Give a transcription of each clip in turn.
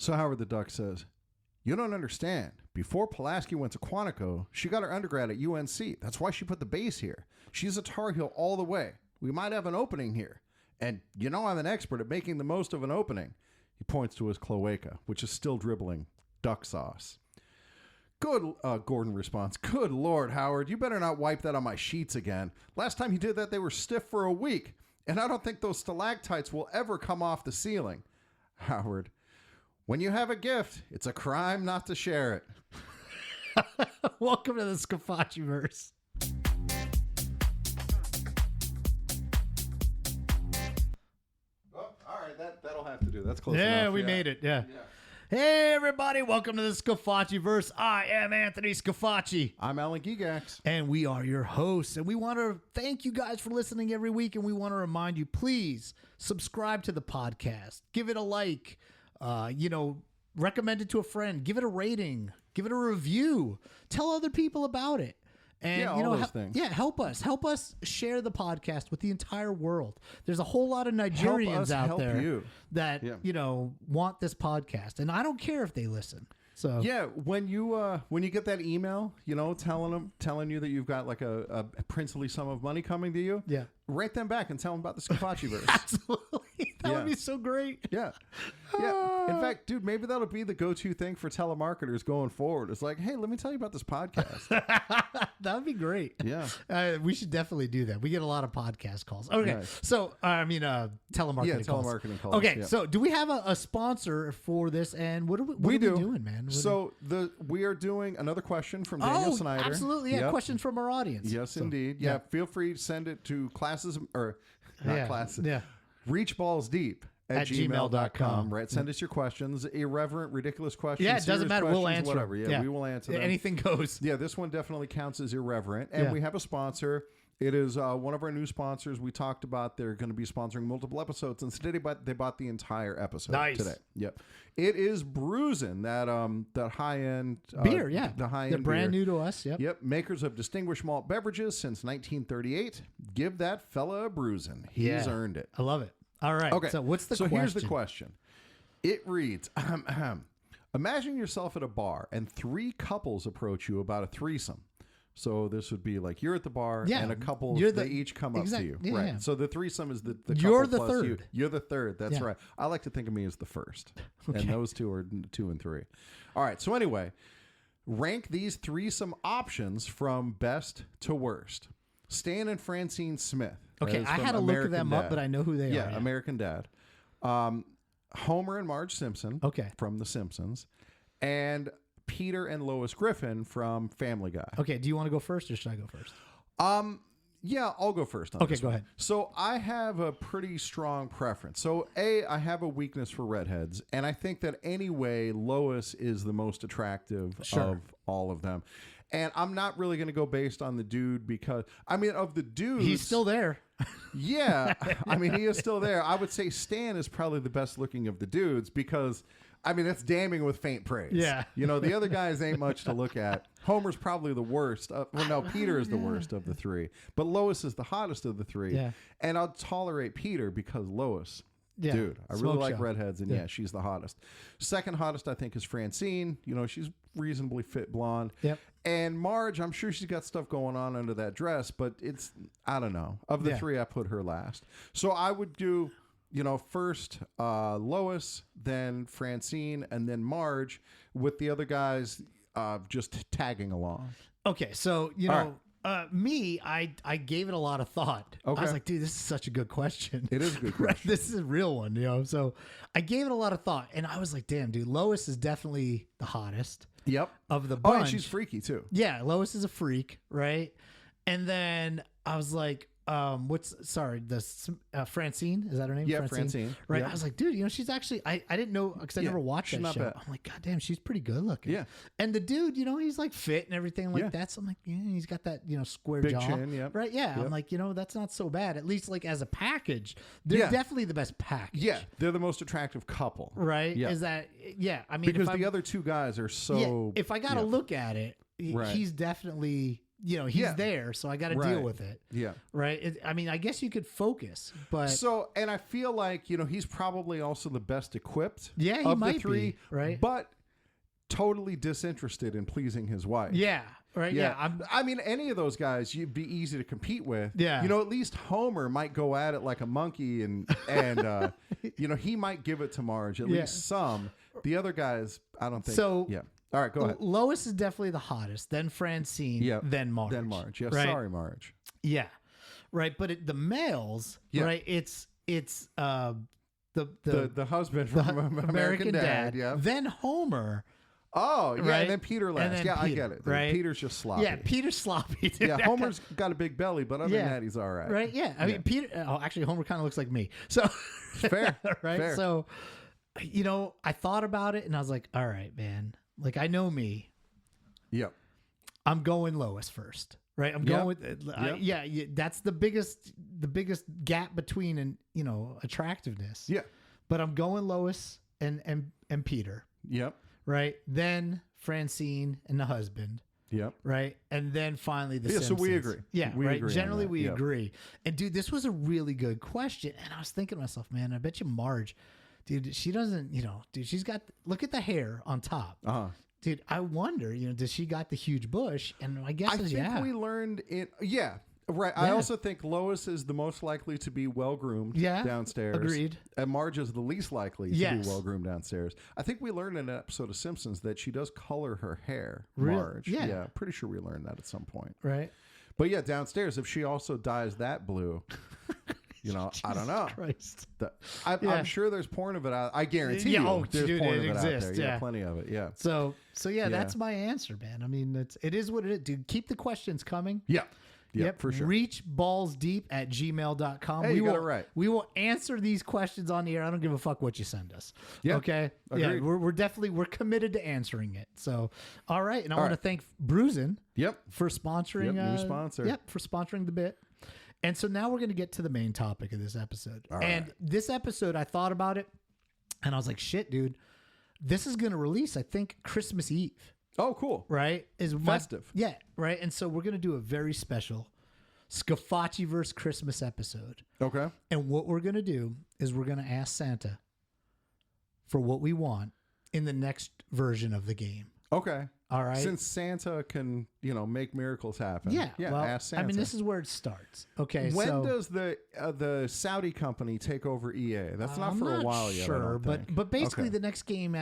So Howard the Duck says, you don't understand. Before Pulaski went to Quantico, she got her undergrad at UNC. That's why she put the base here. She's a Tar Heel all the way. We might have an opening here. And you know I'm an expert at making the most of an opening. He points to his cloaca, which is still dribbling duck sauce. Good, Gordon responds, good Lord, Howard, you better not wipe that on my sheets again. Last time you did that, they were stiff for a week. And I don't think those stalactites will ever come off the ceiling. Howard, when you have a gift, it's a crime not to share it. Welcome to the Scafachiverse. Oh, all right, that'll have to do. That's close enough. Yeah, we made it. Yeah. Hey, everybody. Welcome to the Scafachiverse. I am Anthony Scafachi. I'm Alan Gigax. And we are your hosts. And we want to thank you guys for listening every week. And we want to remind you, please subscribe to the podcast. Give it a like. Recommend it to a friend. Give it a rating. Give it a review. Tell other people about it. And all those things. Yeah, help us share the podcast with the entire world. There's a whole lot of Nigerians out there that want this podcast, and I don't care if they listen. So yeah, when you get that email, telling you that you've got like a princely sum of money coming to you, write them back and tell them about the Scafachiverse. Absolutely, that would be so great. Yeah. In fact, dude, maybe that'll be the go-to thing for telemarketers going forward. It's like, hey, let me tell you about this podcast. That would be great. Yeah, we should definitely do that. We get a lot of podcast calls. Okay, nice. So telemarketing. Yeah, calls. telemarketing calls. Okay, so do we have a sponsor for this? And what are we doing, man? We are doing another question from Daniel Snyder. Absolutely, yeah. Questions from our audience. Yes, indeed. Yeah, feel free to send it to reachballsdeep@gmail.com. Right, send us your questions, irreverent, ridiculous questions. Yeah, it doesn't matter. We'll answer whatever. Yeah, we will answer them. Anything goes. Yeah, this one definitely counts as irreverent, and we have a sponsor. It is one of our new sponsors. We talked about they're going to be sponsoring multiple episodes, and today they bought the entire episode. Nice. Today. Yep. It is Bruisin', that high-end beer, yeah. The high-end They're brand beer. new to us, yep. Yep. Makers of distinguished malt beverages since 1938. Give that fella a bruisin'. He's earned it. I love it. All right. Okay. So what's the question? So here's the question. It reads, imagine yourself at a bar and three couples approach you about a threesome. So this would be like you're at the bar and a couple, they each come up to you. Yeah, right. yeah. So the threesome is the You're couple the plus third. you. You're the third. That's right. I like to think of me as the first. Okay. And those two are 2 and 3. All right. So anyway, rank these threesome options from best to worst. Stan and Francine Smith. Okay, I had to look them up, but I know who they are. Yeah, American Dad. Homer and Marge Simpson. Okay. From The Simpsons. And Peter and Lois Griffin from Family Guy. Okay, do you want to go first or should I go first? Yeah, I'll go first. Okay, go ahead. So I have a pretty strong preference. So I have a weakness for redheads, and I think that anyway, Lois is the most attractive of all of them. And I'm not really going to go based on the dude because, of the dudes... He's still there. Yeah. He is still there. I would say Stan is probably the best looking of the dudes because... that's damning with faint praise. Yeah. The other guys ain't much to look at. Homer's probably the worst. Peter is the worst of the three. But Lois is the hottest of the three. Yeah. And I'll tolerate Peter because Lois, dude, I really like redheads. And she's the hottest. Second hottest, I think, is Francine. She's reasonably fit blonde. Yep. And Marge, I'm sure she's got stuff going on under that dress. But I don't know. Of the three, I put her last. So I would do... first Lois, then Francine, and then Marge, with the other guys just tagging along. Okay, so I gave it a lot of thought. Okay. I was like, dude, this is such a good question. It is a good question. This is a real one, So I gave it a lot of thought, and I was like, damn, dude, Lois is definitely the hottest. Yep. Of the bunch. Oh, and she's freaky too. Yeah, Lois is a freak, right? And then I was like, Francine, is that her name? Yeah, Francine. Right. Yeah. I was like, dude, she's actually, I didn't know because I never watched that show. Bad. I'm like, God damn, she's pretty good looking. Yeah. And the dude, he's like fit and everything like that. So I'm like, he's got that, square big jaw. chin, yep. Right. Yeah. Yep. I'm like, that's not so bad. At least like as a package, they're definitely the best package. Yeah. They're the most attractive couple. Right. Yeah. Is that, because the other two guys are so. If I got to look at it, he's definitely he's there, so I got to deal with it. Yeah. Right. I mean, I guess you could focus, but so, and I feel like, he's probably also the best equipped yeah, he of might the three, be, right? But totally disinterested in pleasing his wife. Yeah. Right. Yeah. I mean, any of those guys, you'd be easy to compete with. Yeah. At least Homer might go at it like a monkey and he might give it to Marge, at least some. The other guys, I don't think. So, yeah. All right, go ahead. Lois is definitely the hottest, then Francine, then Marge. Then Marge. Yeah, right? Sorry, Marge. Yeah. Right. But the males, right? It's the husband from American Dad. Yeah. Then Homer. Oh, yeah, right? and then Peter last. Peter, I get it. Right? Peter's just sloppy. Yeah, Peter's sloppy. Dude. Yeah, Homer's got a big belly, but other than that, he's all right. Right, yeah. I mean, Peter... Oh, actually, Homer kind of looks like me. So... Fair. Right? Fair. So, I thought about it, and I was like, all right, man. Like, I know me. Yep. I'm going Lois first. Right? I'm going with... yeah, that's the biggest gap between, attractiveness. Yeah. But I'm going Lois and Peter. Yep. Right? Then Francine and the husband. Yep. Right? And then finally the Simpsons. So we agree. Yeah, we right? agree Generally we agree. And dude, this was a really good question. And I was thinking to myself, man, I bet you Marge, dude, she doesn't, dude, she's got, look at the hair on top. Uh-huh. Dude, I wonder, does she got the huge bush? And I guess I think we learned it. Yeah. Right. I also think Lois is the most likely to be well-groomed downstairs. Agreed. And Marge is the least likely to be well-groomed downstairs. I think we learned in an episode of Simpsons that she does color her hair, Marge. Yeah. Yeah. Pretty sure we learned that at some point. Right. But yeah, downstairs, if she also dyes that blue, I don't know. Christ. I'm sure there's porn of it out. I guarantee you there's porn of it exists, out there. Yeah, plenty of it. Yeah. So that's my answer, man. I mean, it is what it is. Dude, keep the questions coming. Yeah. Yep, for sure. Reachballsdeep@gmail.com. Hey, you got it right. We will answer these questions on the air. I don't give a fuck what you send us. Yeah. Okay. Agreed. Yeah. We're committed to answering it. So, all right. And I want to thank Bruisin. Yep. For sponsoring. New sponsor. Yep. For sponsoring the bit. And so now we're going to get to the main topic of this episode. This episode, I thought about it and I was like, shit, dude, this is going to release, I think, Christmas Eve. Oh, cool. Right? Festive. Yeah, right? And so we're going to do a very special Scafachiverse Christmas episode. Okay. And what we're going to do is we're going to ask Santa for what we want in the next version of the game. Okay. All right. Since Santa can, make miracles happen. Yeah. Well, ask Santa. I mean, this is where it starts. Okay. When does the Saudi company take over EA? That's not for a while yet. Sure, but basically the next game,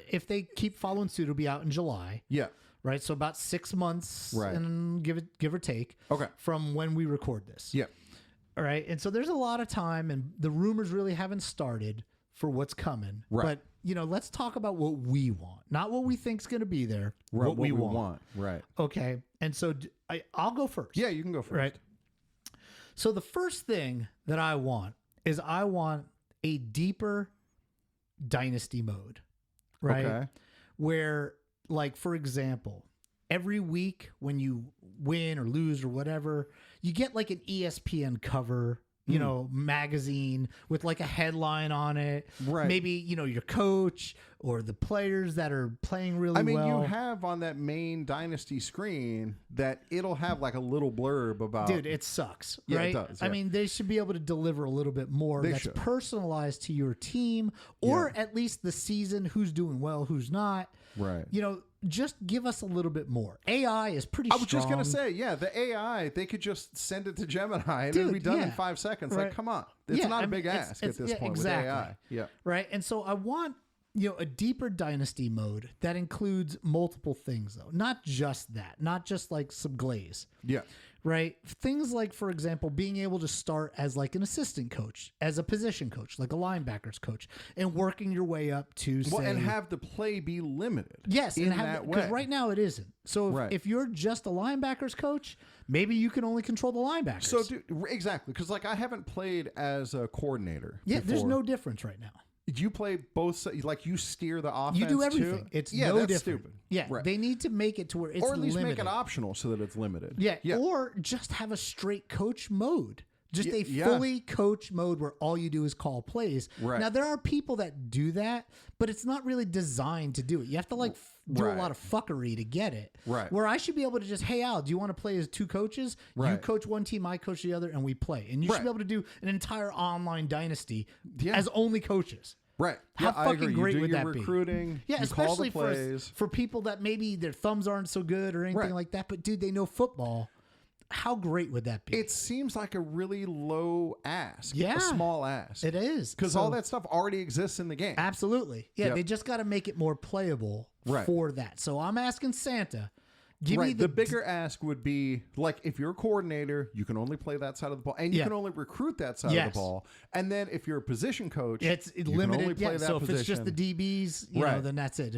if they keep following suit, it'll be out in July. Yeah. Right. So about 6 months, right, and give or take. Okay. From when we record this. Yeah. All right. And so there's a lot of time, and the rumors really haven't started for what's coming. Right. But let's talk about what we want, not what we think's going to be there. Right, what we want. Right. Okay. And so I'll go first. Yeah, you can go first. Right. So the first thing that I want is I want a deeper Dynasty mode. Right. Okay. Where, like, for example, every week when you win or lose or whatever, you get like an ESPN cover, magazine with like a headline on it. Right. Maybe, your coach or the players that are playing really well. You have on that main Dynasty screen that it'll have like a little blurb about. Dude, it sucks. Yeah, right? It does. Yeah. I mean, they should be able to deliver a little bit more that's personalized to your team, or at least the season, who's doing well, who's not. Right. Just give us a little bit more. AI is pretty strong. I was just going to say, the AI, they could just send it to Gemini and it'll be done in 5 seconds. Right. Like, come on. It's not a big ask at this point with AI. Yeah. Right. And so I want, a deeper Dynasty mode that includes multiple things, though. Not just that. Not just like some glaze. Yeah. Right. Things like, for example, being able to start as like an assistant coach, as a position coach, like a linebackers coach, and working your way up to say, and have the play be limited. Yes, in that way. Because right now it isn't. So if you're just a linebackers coach, maybe you can only control the linebackers. So exactly, because like I haven't played as a coordinator. Yeah, before. There's no difference right now. You play both, like you steer the offense. You do everything. Too? It's no different. Stupid. Yeah, they need to make it to where it's limited. Or at least make it optional so that it's limited. Yeah, or just have a straight coach mode. Just a fully coach mode where all you do is call plays. Right. Now, there are people that do that, but it's not really designed to do it. You have to like do a lot of fuckery to get it. Right. Where I should be able to just, hey, Al, do you want to play as two coaches? You Right. coach one team, I coach the other, and we play. And you should be able to do an entire online dynasty as only coaches. Right. How I fucking agree. great you do would your that be? recruiting. Yeah, you call especially the plays. for people that maybe their thumbs aren't so good or anything like that, but dude, they know football. How great would that be? It seems like a really low ask. Yeah. A small ask. It is. Because all that stuff already exists in the game. Absolutely. Yeah, they just got to make it more playable for that. So I'm asking Santa, give me the bigger ask would be like if you're a coordinator, you can only play that side of the ball, and you can only recruit that side of the ball. And then if you're a position coach, it's you limited. Can only play that so position. if it's just the DBs, you know, then that's it.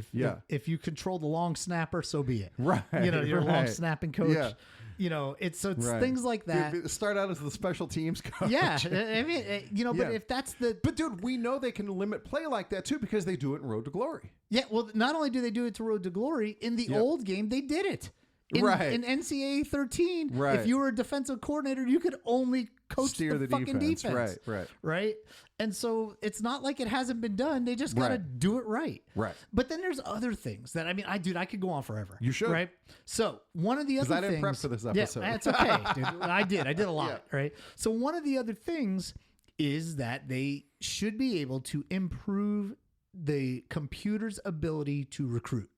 If you control the long snapper, so be it. Right. You know, you're a long snapping coach. Yeah. You know, it's things like that. Dude, start out as the special teams coach. Yeah, I mean, you know, but if that's the... But dude, we know they can limit play like that too because they do it in Road to Glory. Yeah, well, not only do they do it to Road to Glory, in the old game, they did it. In NCAA 13, if you were a defensive coordinator, you could only coach the fucking defense. Right? And so it's not like it hasn't been done. They just got to do it right. Right. But then there's other things that, I mean, I could go on forever. You should. Right? So one of the other things... I didn't prep for this episode. Yeah, that's okay, dude. I did a lot, right? So one of the other things is that they should be able to improve the computer's ability to recruit.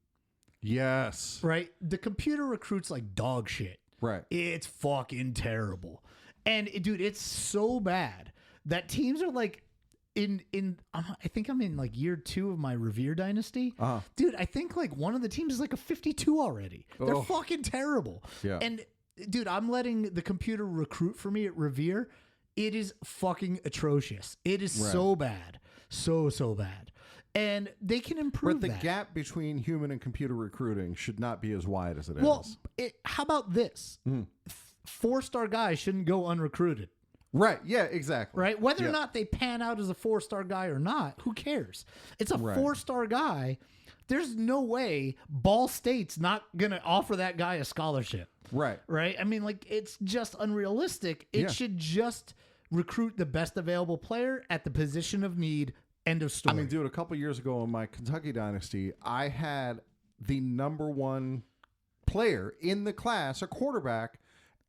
Yes. Right? The computer recruits like dog shit. Right. It's fucking terrible. And dude, it's so bad that teams are like I think I'm in like year 2 of my Revere dynasty. Dude, I think like one of the teams is like a 52 already. They're fucking terrible. Yeah. And dude, I'm letting the computer recruit for me at Revere. It is fucking atrocious. It is so bad. So bad. And they can improve But the gap between human and computer recruiting should not be as wide as it is. Well, how about this? 4-star guys shouldn't go unrecruited. Right. Yeah, exactly. Right. Whether or not they pan out as a 4-star guy or not, who cares? It's a 4-star guy. There's no way Ball State's not going to offer that guy a scholarship. Right. Right. I mean, like, it's just unrealistic. It should just recruit the best available player at the position of need. End of story. I mean, dude, a couple years ago in my Kentucky dynasty, I had the number 1 player in the class, a quarterback,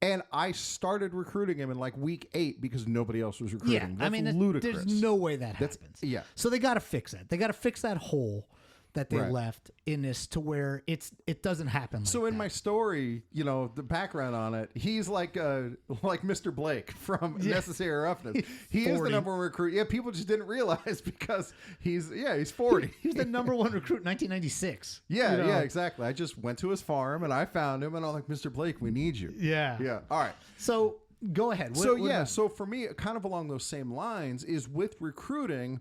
and I started recruiting him in like week 8 because nobody else was recruiting. That's ludicrous. There's no way that happens. Yeah. So they got to fix that. They got to fix that hole that they left in this to where it doesn't happen. So in my story, you know, the background on it, he's like Mr. Blake from Necessary Roughness. He is the number 1 recruit. Yeah, people just didn't realize because he's 40. He's the number 1 recruit in 1996. Yeah, yeah, exactly. I just went to his farm and I found him and I'm like, Mr. Blake, we need you. Yeah. Yeah. All right. So go ahead. So for me, kind of along those same lines is with recruiting.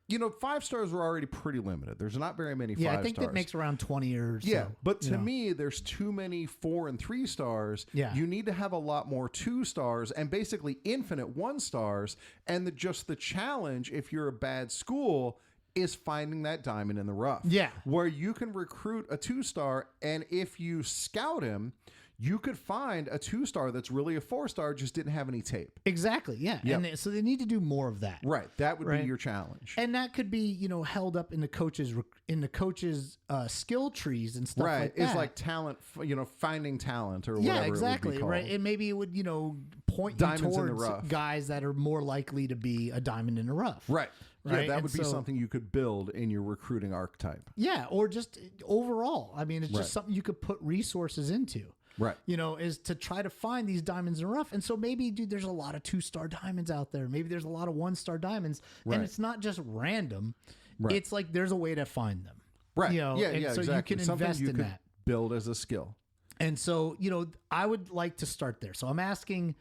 You know, 5 stars are already pretty limited. There's not very many 5 stars. Yeah, I think that makes around 20 or so. Yeah, but to me, there's too many 4 and 3 stars. Yeah. You need to have a lot more 2 stars and basically infinite 1 stars. And the challenge, if you're a bad school, is finding that diamond in the rough. Yeah. Where you can recruit a 2-star, and if you scout him, you could find a 2-star that's really a 4-star, just didn't have any tape. Exactly. Yeah. Yep. And so they need to do more of that. Right. That would be your challenge. And that could be, you know, held up in the coaches' skill trees and stuff like that. It's like talent, you know, finding talent or whatever. Yeah, exactly. It would be called. Right. And maybe it would, you know, point Diamonds you in the towards rough. guys that are more likely to be a diamond in the rough. Right. Right? Yeah, that And would be so- something you could build in your recruiting archetype. Yeah. Or just overall. I mean, it's just something you could put resources into. Right. You know, is to try to find these diamonds in the rough. And so maybe, dude, there's a lot of 2-star diamonds out there. Maybe there's a lot of 1-star diamonds. And it's not just random. Right. It's like there's a way to find them. Right. You know, yeah, and yeah, so exactly. you can Something invest you in could that. build as a skill. And so, you know, I would like to start there. So I'm asking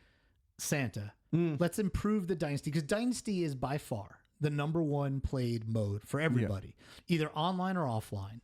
Santa, let's improve the Dynasty, because Dynasty is by far the number 1 played mode for everybody, either online or offline,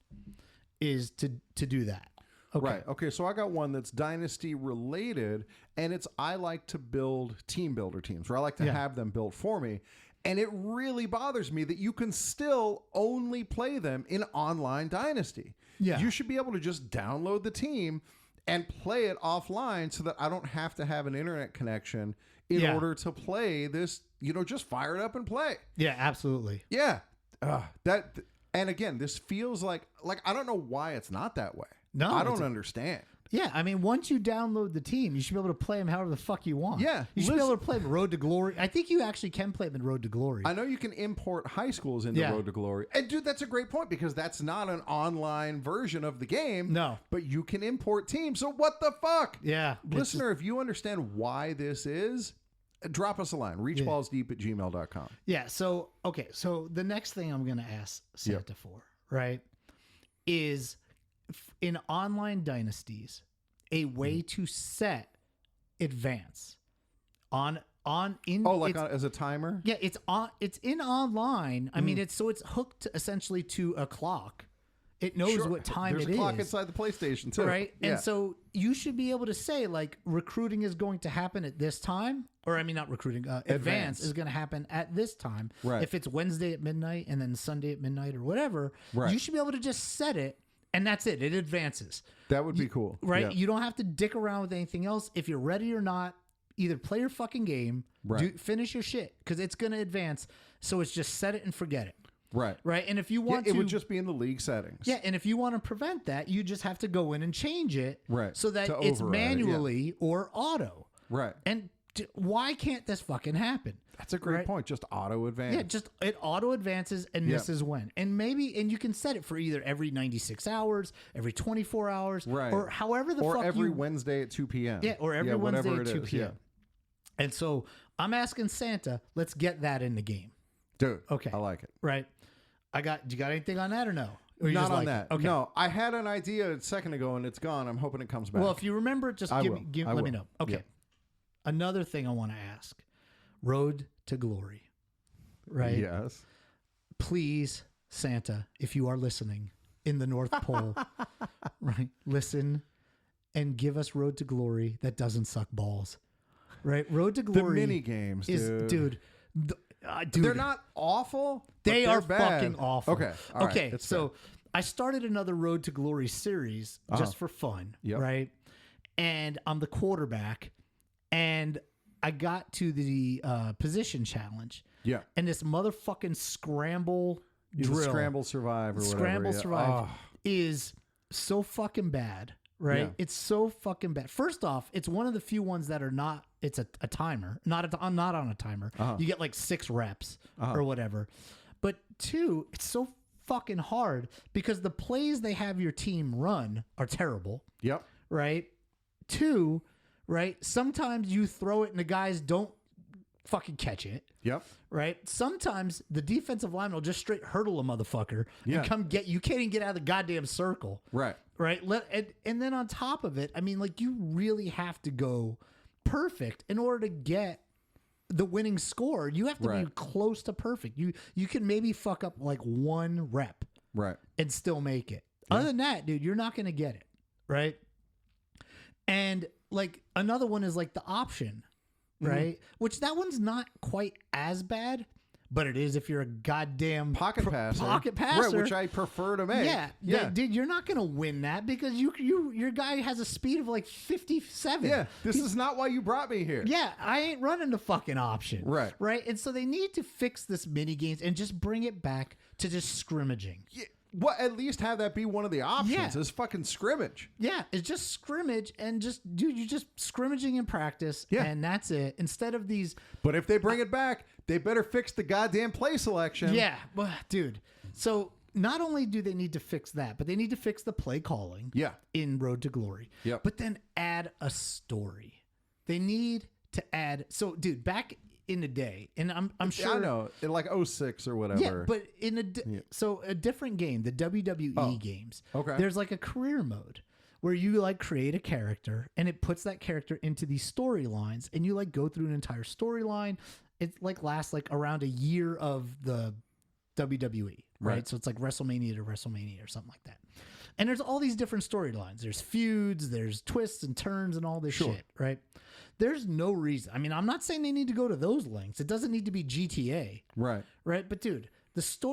is to do that. Okay. Right. Okay. So I got one that's Dynasty related, and it's I like to build team builder teams, or I like to have them built for me. And it really bothers me that you can still only play them in online Dynasty. Yeah. You should be able to just download the team and play it offline so that I don't have to have an internet connection in order to play this, just fire it up and play. Yeah, absolutely. Yeah. And again, this feels like I don't know why it's not that way. No, I don't understand. Yeah, I mean, once you download the team, you should be able to play them however the fuck you want. Yeah. You should be able to play them Road to Glory. I think you actually can play them in Road to Glory. I know you can import high schools into Road to Glory. And dude, that's a great point because that's not an online version of the game. No. But you can import teams. So what the fuck? Yeah. Listener, if you understand why this is, drop us a line. Reachballsdeep@gmail.com. Yeah. So, okay. So the next thing I'm going to ask Santa for, right, is in online dynasties, a way to set advance as a timer? Yeah, it's in online. I mean, it's hooked essentially to a clock. It knows what time There's it is. a clock inside the PlayStation too. Right? Yeah. And so you should be able to say, like, recruiting is going to happen at this time. Or, I mean, not recruiting. Advance is going to happen at this time. Right. If it's Wednesday at midnight and then Sunday at midnight or whatever, you should be able to just set it, and that's it. It advances. That would be cool. Right? Yeah. You don't have to dick around with anything else. If you're ready or not, either play your fucking game, finish your shit, because it's going to advance. So it's just set it and forget it. Right. Right. And if you want it would just be in the league settings. Yeah, and if you want to prevent that, you just have to go in and change it Right. so that To it's override it, manually or auto. Right. And why can't this fucking happen? That's a great point. Just auto advance. Yeah, just it auto advances, and this is when. And you can set it for either every 96 hours, every 24 hours, or however the fuck or every Wednesday at 2 p.m. Yeah, or every Wednesday at 2 p.m. Yeah. And so I'm asking Santa, let's get that in the game. Dude, okay. I like it. Right. Do you got anything on that or no? Or you Not just on like that. it? Okay. No, I had an idea a second ago and it's gone. I'm hoping it comes back. Well, if you remember, just let me know. Okay. Yeah. Another thing I want to ask. Road to Glory. Right? Yes. Please, Santa, if you are listening in the North Pole, right? Listen and give us Road to Glory that doesn't suck balls. Right? Road to Glory. The mini games, dude. They're not awful. They are bad. fucking awful. Okay. All okay. Right. So fair. I started another Road to Glory series just for fun. Yep. Right. And I'm the quarterback. And I got to the position challenge. Yeah. And this motherfucking scramble drill. Scramble survive or whatever. Scramble survive is so fucking bad. Right? Yeah. It's so fucking bad. First off, it's one of the few ones that are not, it's a timer. I'm not on a timer. You get like 6 reps or whatever. But 2, it's so fucking hard because the plays they have your team run are terrible. Yep. Right? 2, right? Sometimes you throw it and the guys don't fucking catch it. Yep. Right? Sometimes the defensive line will just straight hurdle a motherfucker and come get you. Can't even get out of the goddamn circle. Right. Right. And then on top of it, I mean, like, you really have to go perfect in order to get the winning score. You have to be close to perfect. You can maybe fuck up like 1 rep. Right. And still make it. Yeah. Other than that, dude, you're not going to get it. Right. And like another one is like the option. Right. Which that one's not quite as bad. But it is if you're a goddamn pocket passer. Right, which I prefer to make. Yeah. Dude, you're not going to win that because your guy has a speed of like 57. Yeah, this is not why you brought me here. Yeah, I ain't running the fucking option. Right. Right? And so they need to fix this mini games and just bring it back to just scrimmaging. Yeah. Well, at least have that be one of the options is fucking scrimmage. Yeah, it's just scrimmage and just, dude, you're just scrimmaging in practice and that's it. Instead of these. But if they bring it back, they better fix the goddamn play selection. Yeah, but dude. So not only do they need to fix that, but they need to fix the play calling in Road to Glory. Yep. But then add a story. They need to add. So, dude, back in the day, and I'm sure. I know, in like 06 or whatever. Yeah, but in a different game, the WWE games, there's like a career mode where you like create a character and it puts that character into these storylines and you like go through an entire storyline. It like lasts like around a year of the WWE, right? So it's like WrestleMania to WrestleMania or something like that. And there's all these different storylines. There's feuds, there's twists and turns and all this shit, right? There's no reason. I mean, I'm not saying they need to go to those lengths. It doesn't need to be GTA. Right? But dude,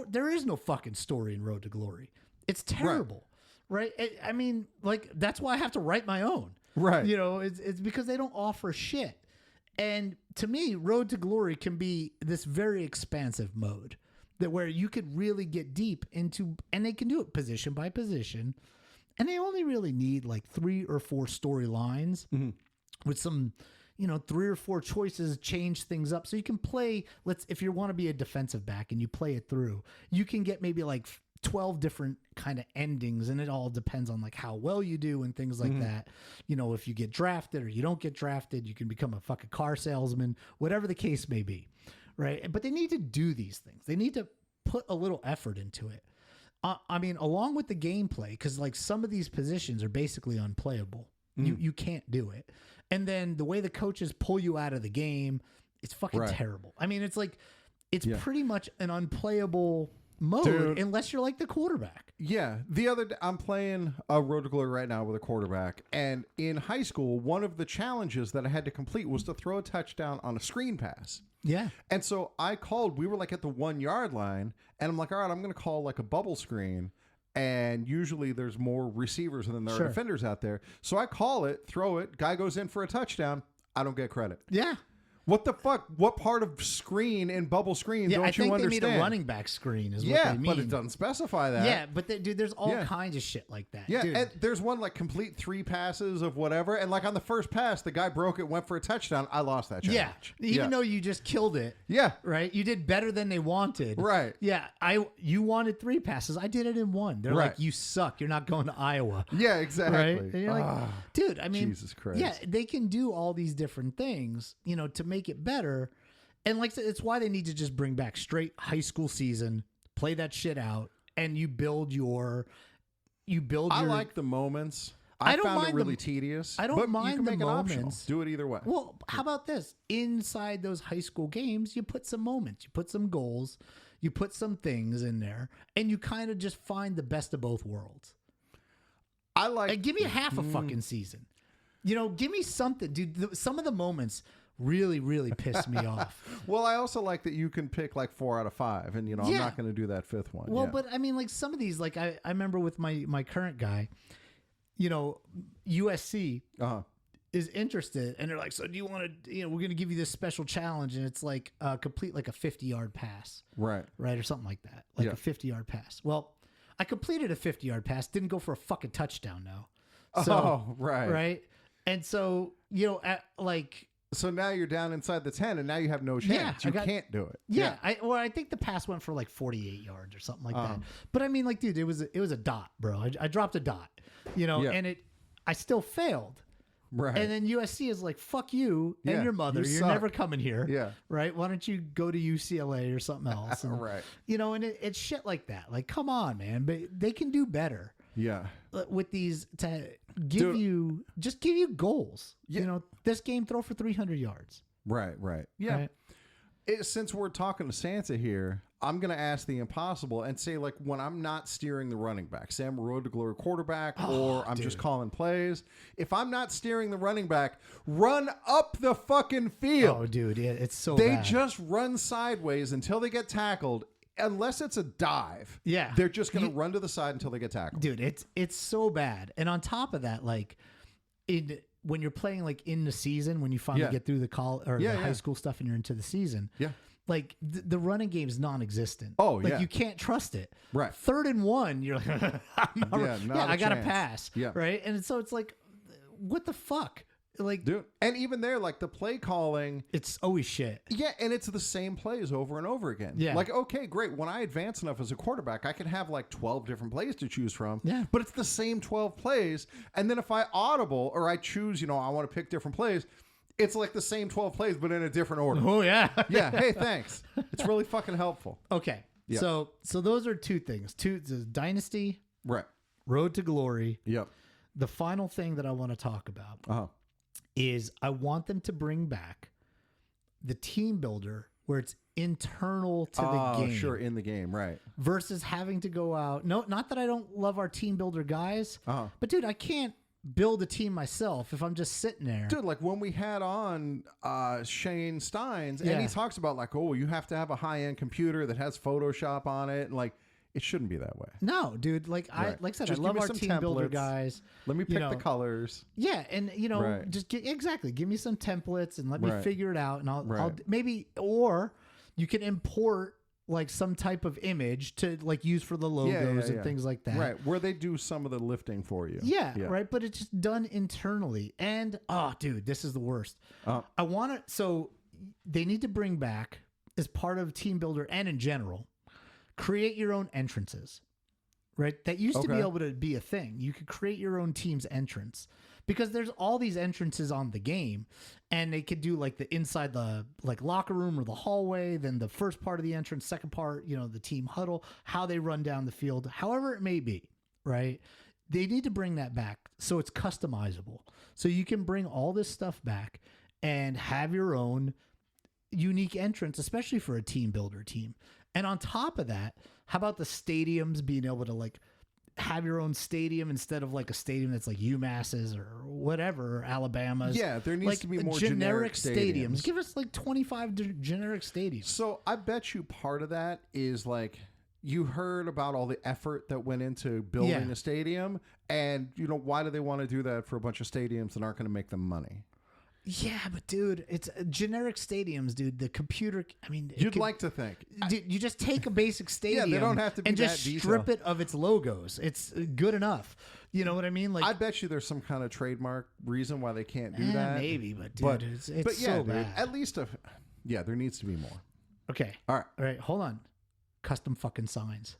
there is no fucking story in Road to Glory. It's terrible. right? I mean, like, that's why I have to write my own. Right. You know, it's because they don't offer shit. And to me, Road to Glory can be this very expansive mode that where you could really get deep into, and they can do it position by position. And they only really need like 3 or 4 storylines with some, 3 or 4 choices, change things up. So you can play, if you want to be a defensive back and you play it through, you can get maybe like 12 different kind of endings, and it all depends on like how well you do and things like that. If you get drafted or you don't get drafted, you can become a fucking car salesman, whatever the case may be. Right. But they need to do these things. They need to put a little effort into it. I mean, along with the gameplay, because like some of these positions are basically unplayable. You can't do it. And then the way the coaches pull you out of the game, it's fucking terrible. I mean, it's like, it's pretty much an unplayable mode unless you're like the quarterback. Yeah. The other day, I'm playing a Road to Glory right now with a quarterback. And in high school, one of the challenges that I had to complete was to throw a touchdown on a screen pass. Yeah. And so we were like at the 1 yard line, and I'm like, all right, I'm going to call like a bubble screen. And usually there's more receivers than there are defenders out there. So I call it, throw it, guy goes in for a touchdown. I don't get credit. Yeah. What the fuck? What part of screen and bubble screen don't you understand? I think they need a running back screen is what they mean. But it doesn't specify that. Yeah, but dude, there's all kinds of shit like that. Yeah, dude. And there's one like complete 3 passes of whatever, and like on the first pass, the guy broke it, went for a touchdown. I lost that challenge. Yeah, even though you just killed it. Yeah. Right? You did better than they wanted. Right. Yeah, you wanted 3 passes. I did it in 1. They're like, you suck. You're not going to Iowa. Yeah, exactly. Right? And you're like, dude, I mean, Jesus Christ. Yeah, they can do all these different things, to make it better. And like it's why they need to just bring back straight high school season, play that shit out, and you build your. I like the moments. I don't found it really tedious. I don't mind you can the make moments. It optional. Do it either way. Well, how about this? Inside those high school games, you put some moments, you put some goals, you put some things in there, and you kind of just find the best of both worlds. Give me half a fucking season. Give me something, dude. Some of the moments really, really pissed me off. Well, I also like that you can pick like 4 out of 5, and I'm not going to do that 5th one. Well, but I mean, like some of these, like I remember with my current guy, USC is interested, and they're like, so do you want to? We're going to give you this special challenge, and it's like complete like a 50-yard pass, right, or something like that, like a 50-yard pass. Well, I completed a 50-yard pass, didn't go for a fucking touchdown though. So, right, and so So now you're down inside the 10, and now you have no chance. You can't do it. Yeah. I think the pass went for like 48 yards or something like that. But I mean, like, dude, it was a dot, bro. I dropped a dot, and I still failed. Right. And then USC is like, fuck you and your mother. You're never coming here. Yeah. Right. Why don't you go to UCLA or something else? And, right. And it's shit like that. Like, come on, man. But they can do better. Yeah. With these to give you goals. Yeah. This game, throw for 300 yards. Right. Yeah. Right? Since we're talking to Santa here, I'm going to ask the impossible and say, like, when I'm not steering the running back, say I'm a Road to Glory quarterback, or I'm just calling plays. If I'm not steering the running back, run up the fucking field. Oh, dude. Yeah, it's so They bad. just run sideways until they get tackled. Unless it's a dive, they're just going to run to the side until they get tackled. Dude, it's so bad. And on top of that, like, when you're playing like in the season, when you finally get through the high school stuff and you're into the season, like the running game is non-existent. Oh, like you can't trust it. Right. 3rd and 1, you're like, I got to pass. Yeah. Right. And so it's like, what the fuck? Like, dude, and even there, like the play calling, it's always shit. Yeah, and it's the same plays over and over again. Yeah. Like, okay, great. When I advance enough as a quarterback, I can have like 12 different plays to choose from. Yeah. But it's the same 12 plays. And then if I audible or I choose, I want to pick different plays, it's like the same 12 plays, but in a different order. Oh, yeah. Yeah. Hey, thanks. It's really fucking helpful. Okay. Yeah. So those are 2 things. The Dynasty. Right. Road to Glory. Yep. The final thing that I want to talk about is I want them to bring back the team builder where it's internal to the game. Sure, in the game, right. Versus having to go out. No, not that I don't love our team builder guys, but dude, I can't build a team myself if I'm just sitting there. Dude, like when we had on Shane Steins, and he talks about like, you have to have a high-end computer that has Photoshop on it, and like, It shouldn't be that way. No, dude. Like Right. I said, Just I give love me our some team builder templates. guys. Let me You pick the know, colors. Yeah, and Right. just exactly give me some templates and let me Right. figure it out, and I'll Right. maybe, or you can import like some type of image to like use for the logos and things like that. Right. Where they do some of the lifting for you. Yeah, right. But it's just done internally. And oh, dude, this is the worst. I want to. So they need to bring back, as part of Team Builder and in general, create your own entrances. Right. That used to be able to be a thing. You could create your own team's entrance, because there's all these entrances on the game, and they could do like the inside the like locker room or the hallway, then the first part of the entrance, second part, the team huddle, how they run down the field, however it may be, right? They need to bring that back so it's customizable. So you can bring all this stuff back and have your own unique entrance, especially for a team builder team. And on top of that, how about the stadiums being able to like have your own stadium instead of like a stadium that's like UMass's or whatever, or Alabama's. Yeah, there needs like to be more generic stadiums. Give us like 25 generic stadiums. So I bet you part of that is like, you heard about all the effort that went into building a stadium, and why do they want to do that for a bunch of stadiums that aren't going to make them money? Yeah, but dude, it's generic stadiums, dude. The computer, I mean, You'd like to think. Dude, you just take a basic stadium they don't have to be and just that strip detailed. it of its logos. It's good enough. You know what I mean? Like, I bet you there's some kind of trademark reason why they can't do that. Maybe, but dude, it's so bad. At least there needs to be more. Okay. All right. Hold on. Custom fucking signs.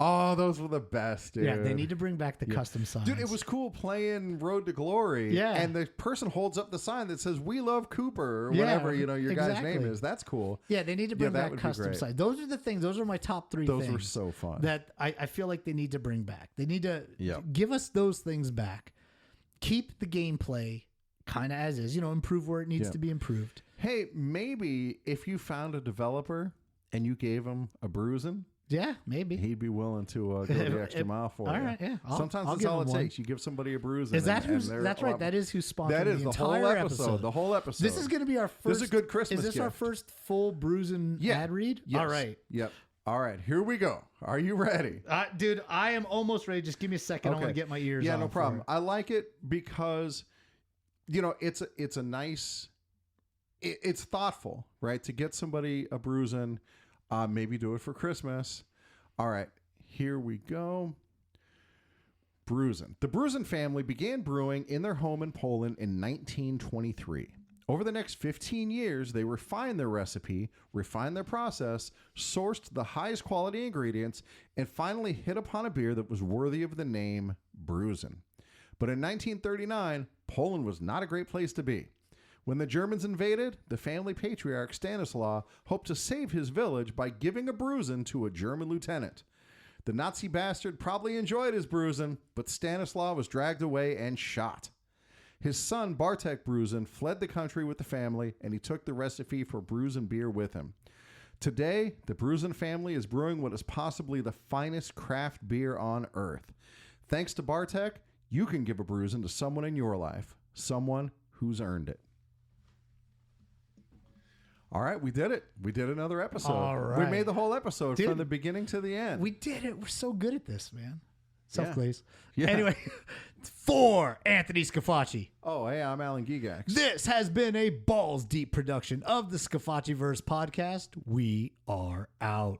Oh, those were the best, dude. Yeah, they need to bring back the custom signs. Dude, it was cool playing Road to Glory. Yeah. And the person holds up the sign that says, "We love Cooper," or whatever, your guy's name is. That's cool. Yeah, they need to bring that back would be custom great. signs. Those are the things. Those are my top three things. Those were so fun. That I feel like they need to bring back. They need to Yep. give us those things back. Keep the gameplay kind of as is. Improve where it needs to be improved. Hey, maybe if you found a developer and you gave him a bruising, Yeah, maybe. he'd be willing to go the extra mile for you. All right, yeah. Sometimes I'll that's give all him it one. takes. You give somebody a bruising. Is that who's? they're That's a right. lot- That is who's sponsoring That is the the whole entire episode. The whole episode. This is going to be our first. This is a good Christmas Is this our gift. first full bruising ad read? Yes. All right. Yep. All right. Here we go. Are you ready? Dude, I am almost ready. Just give me a second. I want to get my ears. Yeah, on no for problem. it. I like it because, it's a nice. It's thoughtful, right? To get somebody a bruising, maybe do it for Christmas. All right. Here we go. Bruisen. The Bruisen family began brewing in their home in Poland in 1923. Over the next 15 years, they refined their recipe, refined their process, sourced the highest quality ingredients, and finally hit upon a beer that was worthy of the name Bruisen. But in 1939, Poland was not a great place to be. When the Germans invaded, the family patriarch Stanislaw hoped to save his village by giving a Bruisen to a German lieutenant. The Nazi bastard probably enjoyed his Bruisen, but Stanislaw was dragged away and shot. His son, Bartek Bruisen, fled the country with the family, and he took the recipe for Bruisen beer with him. Today, the Bruisen family is brewing what is possibly the finest craft beer on earth. Thanks to Bartek, you can give a Bruisen to someone in your life, someone who's earned it. All right, we did it. We did another episode. All right. We made the whole episode Dude, from the beginning to the end. We did it. We're so good at this, man. Self glaze. Yeah. Anyway, for Anthony Scafachi. Oh, hey, I'm Alan Gigax. This has been a balls deep production of the Scafachiverse podcast. We are out.